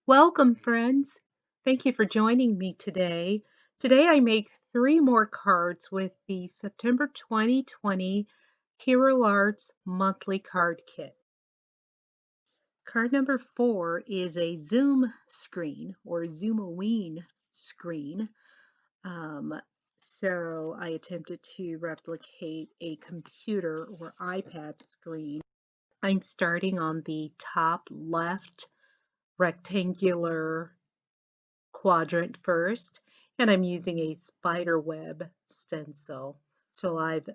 Welcome, friends. Thank you for joining me today. Today I make three more cards with the September 2020 Hero Arts Monthly Card Kit. Card number 4 is a zoom screen or zoomoween screen. Um, so I attempted to replicate a computer or iPad screen. I'm starting on the top left rectangular quadrant first, and I'm using a spider web stencil. So I've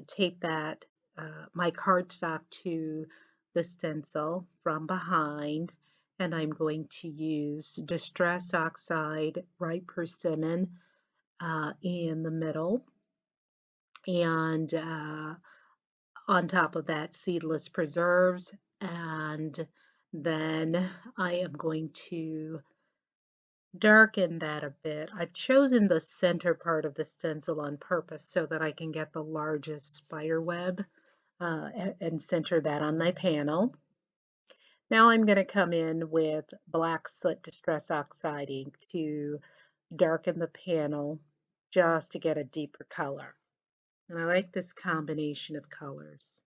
taped my cardstock to the stencil from behind, and I'm going to use Distress Oxide Ripe Persimmon in the middle, and on top of that, Seedless Preserves, and then I am going to darken that a bit. I've chosen the center part of the stencil on purpose so that I can get the largest spider web and center that on my panel. Now I'm going to come in with Black Soot Distress Oxide ink to darken the panel just to get a deeper color. And I like this combination of colors.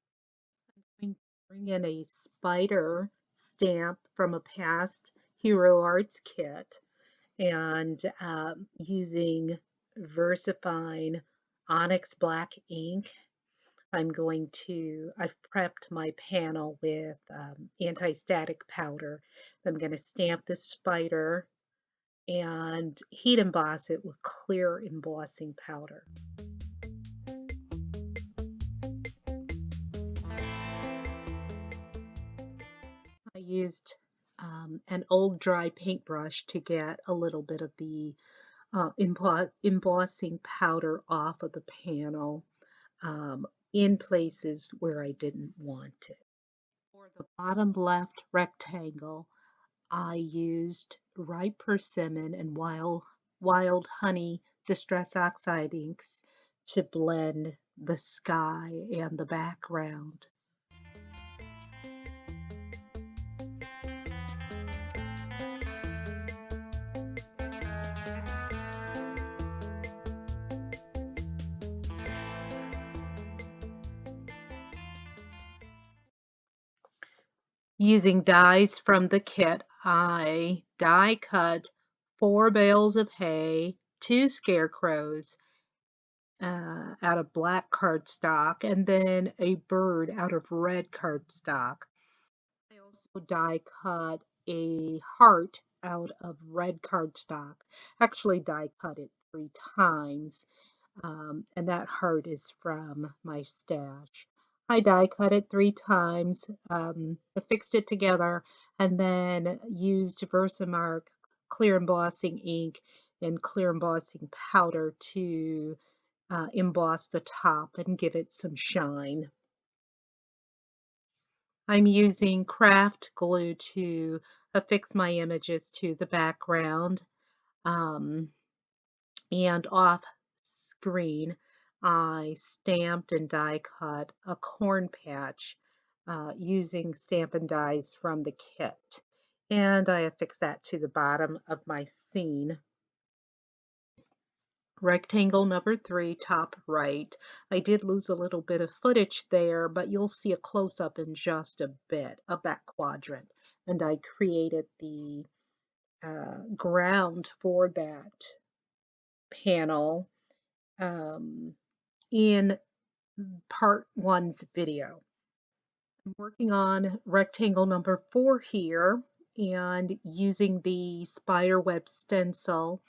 I'm going to bring in a spider stamp from a past Hero Arts kit and using VersaFine Onyx Black ink. I've prepped my panel with anti-static powder. I'm going to stamp this spider and heat emboss it with clear embossing powder. I used an old dry paintbrush to get a little bit of the embossing powder off of the panel in places where I didn't want it. For the bottom left rectangle, I used ripe persimmon and wild honey distress oxide inks to blend the sky and the background. Using dies from the kit, I die cut 4 bales of hay, 2 scarecrows out of black cardstock, and then a bird out of red cardstock. I also die cut a heart out of red cardstock. Actually die cut it 3 times, and that heart is from my stash. I die cut it 3 times, affixed it together, and then used Versamark clear embossing ink and clear embossing powder to emboss the top and give it some shine. I'm using craft glue to affix my images to the background. And off screen, I stamped and die cut a corn patch using Stampin' Dies from the kit. And I affixed that to the bottom of my scene. Rectangle number 3, top right. I did lose a little bit of footage there, but you'll see a close-up in just a bit of that quadrant. And I created the ground for that panel in part 1's video. I'm working on rectangle number 4 here and using the spiderweb stencil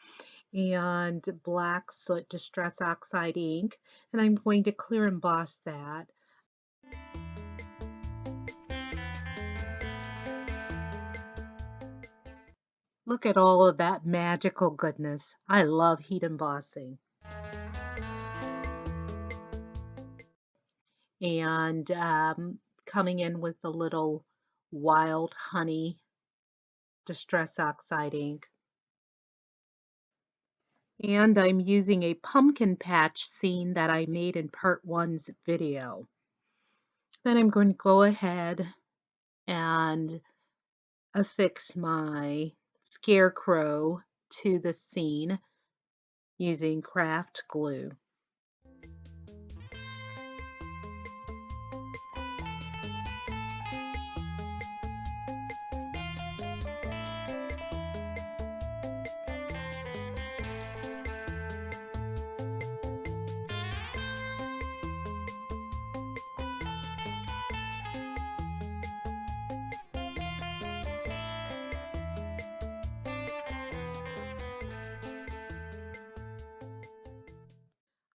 and black soot distress oxide ink, and I'm going to clear emboss that. Look at all of that magical goodness. I love heat embossing. And coming in with a little wild honey distress oxide ink. And I'm using a pumpkin patch scene that I made in part 1's video. Then I'm going to go ahead and affix my scarecrow to the scene using craft glue.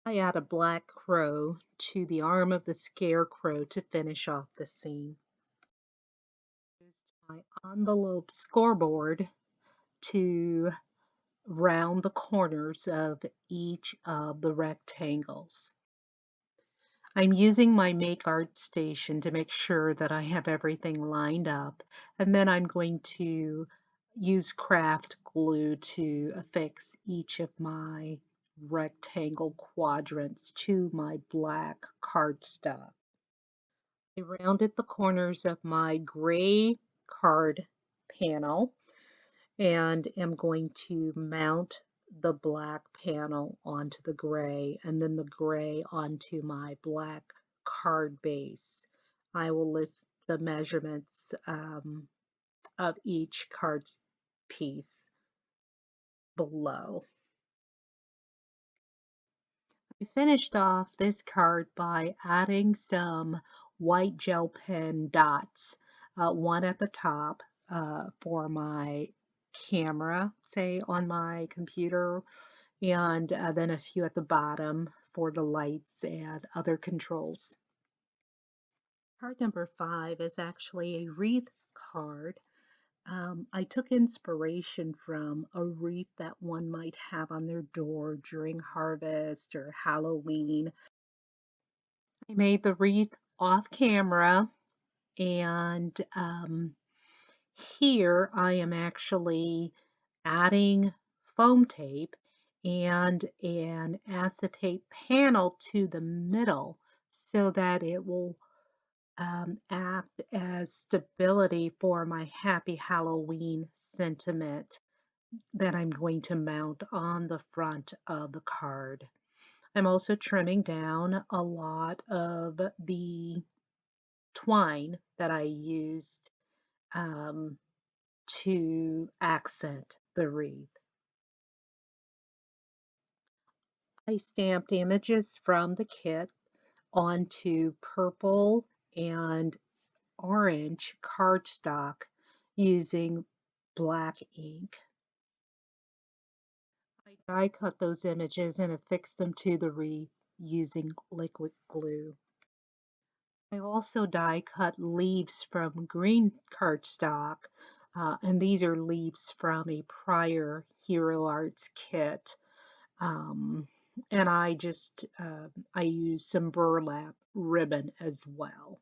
I add a black crow to the arm of the scarecrow to finish off the scene. Used my envelope scoreboard to round the corners of each of the rectangles. I'm using my Make Art station to make sure that I have everything lined up, and then I'm going to use craft glue to affix each of my rectangle quadrants to my black cardstock. I rounded the corners of my gray card panel and am going to mount the black panel onto the gray and then the gray onto my black card base. I will list the measurements of each card piece below. I finished off this card by adding some white gel pen dots, one at the top for my camera, say on my computer, and then a few at the bottom for the lights and other controls. Card number 5 is actually a wreath card. I took inspiration from a wreath that one might have on their door during harvest or Halloween. I made the wreath off camera, and here I am actually adding foam tape and an acetate panel to the middle so that it will act as stability for my Happy Halloween sentiment that I'm going to mount on the front of the card. I'm also trimming down a lot of the twine that I used um, to accent the wreath. I stamped images from the kit onto purple and orange cardstock using black ink. I die cut those images and affixed them to the wreath using liquid glue. I also die cut leaves from green cardstock, and these are leaves from a prior Hero Arts kit. Um, and I used some burlap ribbon as well.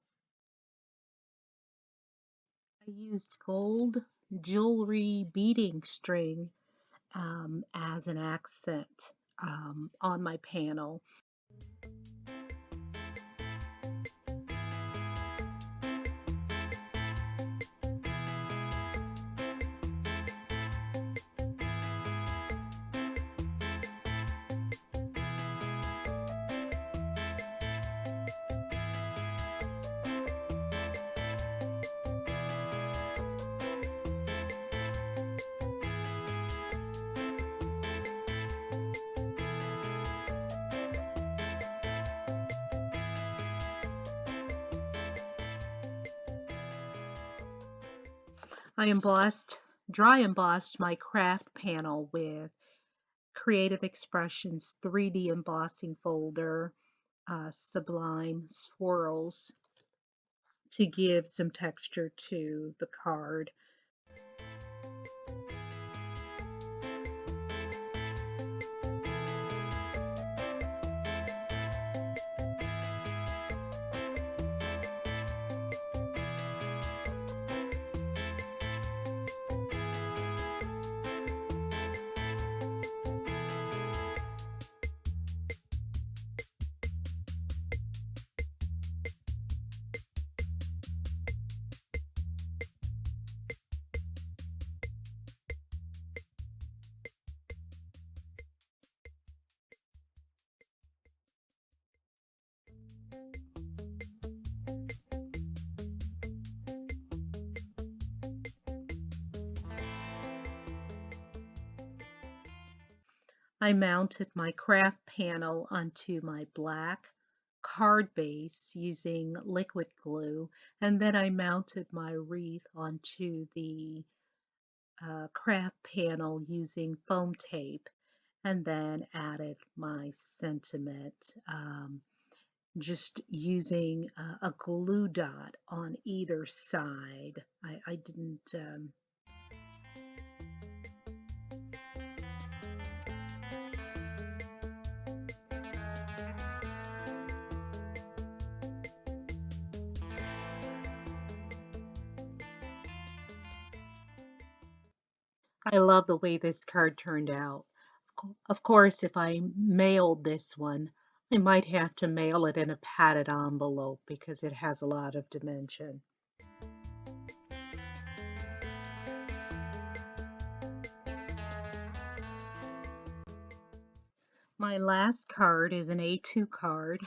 I used gold jewelry beading string as an accent on my panel. I dry embossed my craft panel with Creative Expressions 3D embossing folder, Sublime swirls to give some texture to the card. I mounted my craft panel onto my black card base using liquid glue, and then I mounted my wreath onto the craft panel using foam tape, and then added my sentiment, just using a glue dot on either side. I didn't. I love the way this card turned out. Of course, if I mailed this one, I might have to mail it in a padded envelope because it has a lot of dimension. My last card is an A2 card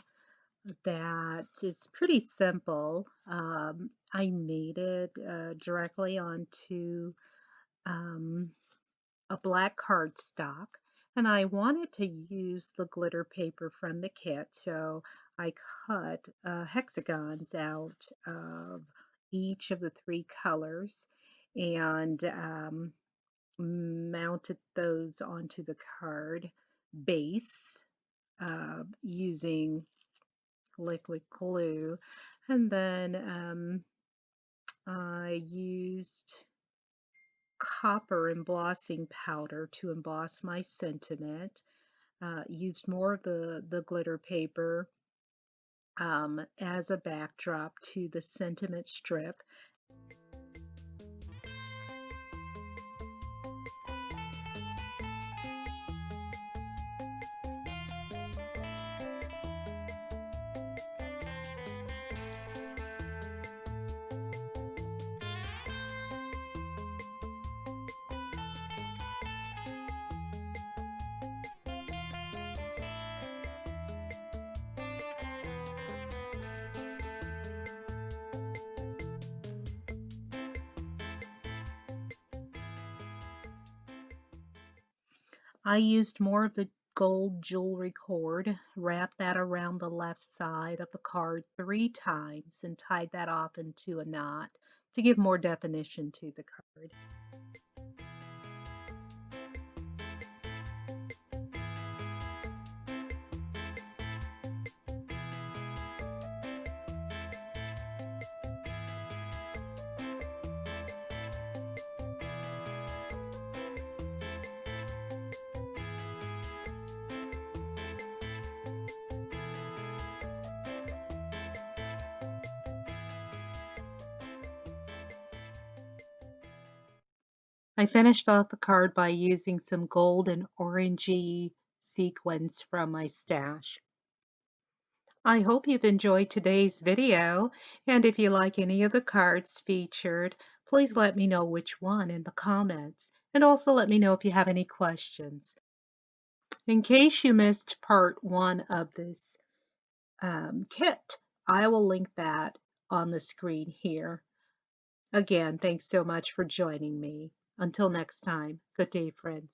that is pretty simple. I made it directly onto um, a black cardstock, and I wanted to use the glitter paper from the kit, so I cut hexagons out of each of the three colors and mounted those onto the card base using liquid glue. And then I used copper embossing powder to emboss my sentiment. Used more of the glitter paper as a backdrop to the sentiment strip. I used more of the gold jewelry cord, wrapped that around the left side of the card 3 times, and tied that off into a knot to give more definition to the card. I finished off the card by using some gold and orangey sequins from my stash. I hope you've enjoyed today's video, and if you like any of the cards featured, please let me know which one in the comments, and also let me know if you have any questions. In case you missed part 1 of this kit, I will link that on the screen here. Again, thanks so much for joining me. Until next time, good day, friends.